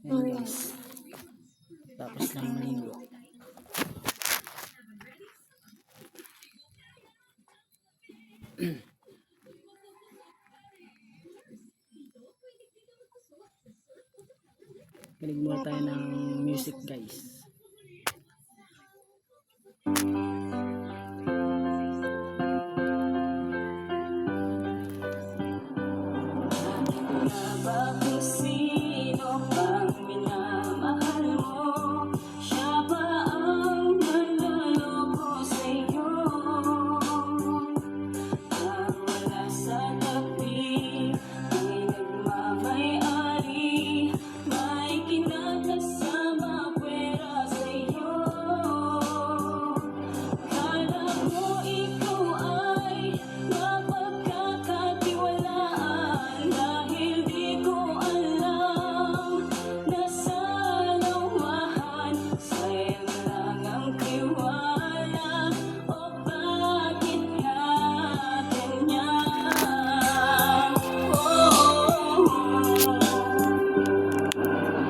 Ayan guys. Tapos lang maligo. Kinig muna tayo ng music guys. Bakit sino bang minamahal mo? Siya ba ang manloloko sa'yo? Ang wala sa tabi ay nagmamay-ari, may kinakasama pwera sa'yo. Kala mo ikaw ay mapagkakatiwalaan, dahil di ko alam na sa lumahan sayang lang ang tiwala. O bakit nga ganyan?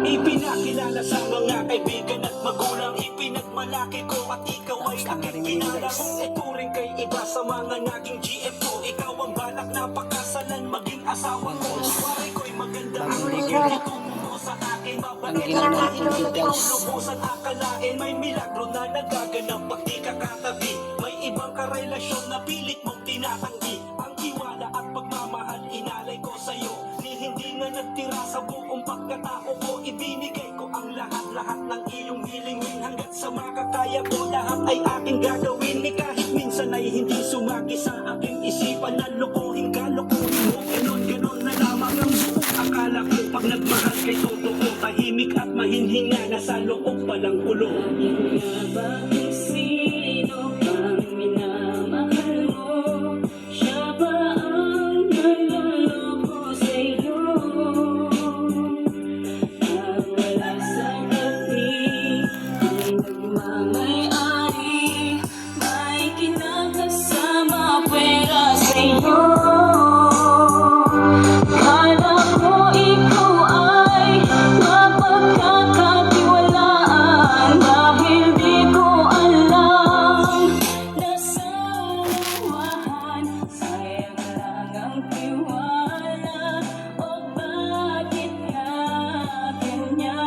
Ipinakilala sa mga kaibigan at magulang, ipinagmalaki ko at ikaw ay aking kinala. Kung ituring kay iba sa mga naging GF ko, ikaw ang balak na pakasalan maging asawa ko. Pare ko'y maganda ang ligay, itungo mo sa akin, mabait ginawa na natin dito, guys. lubusan akalain, may milagro na nagaganap pag di ka katabi. May ibang karelasyon na pilit mong tinatanggi, ang tiwala at pagmamahal inalay ko sa'yo. Ni hindi nga nagtira sa buong pagkatao ko, ibinigay ko ang lahat-lahat ng iyong hilingin. Hanggat sa makakaya ko, lahat ay aking gagawin. Ni kahit minsan ay hindi sumagi sa aking isipan na lokohin ka, lokohin mo. Ganon na lamang ang buong akala ko. Pag nagmahal kay totoo, tahimik at mahinhinga, nasa loob palang ulo. Bakit sino bang minamahal mo? Siya ba ang nanloloko sa'yo? Ang wala sa tabi ay nagmamay-ari, may kinakasama pwera sa'yo. Kala ko ikaw ay mapagkakatiwalaan, dahil di ko alam na sa lumahan sayang lang ang tiwala. O bakit nga ganyan?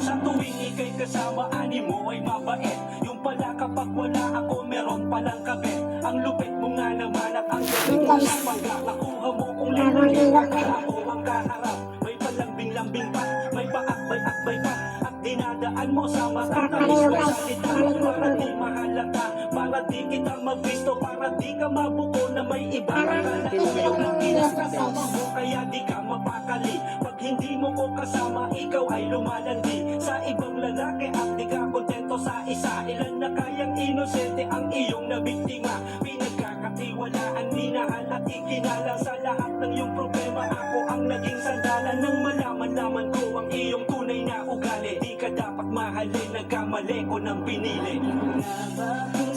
Sa tuwing ika'y kasama, ani mo ay mabait. Yung pala kapag wala ako, meron palang kabit. Ang lupit mo nga naman at ang galing mo sa pagka. Nakuha mo kung lalaki akala ko ang kaharap. May palambing-lambing pa, may paakbay-akbay pa, at dinadaan mo sa matatamis na salita. Para di mahalata, para di kita magbisto, para di ka mabuko na may iba. Akala ko yung kinakasama mo, kaya di ka mapakali. Pag hindi mo ko kasama, ikaw ay lumalandi sa ibang lalaki at di ka kontento sa isa. Ilan na kayang inosente ang iyong nabiktima, pinagkakatiwalaan, minahal at ikinala. Sa lahat ng iyong problema, ako ang naging sandalan. Nang malaman-laman ko ang iyong tunay na ugali, di ka dapat mahalin, nagkamali ko ng pinili. Bakit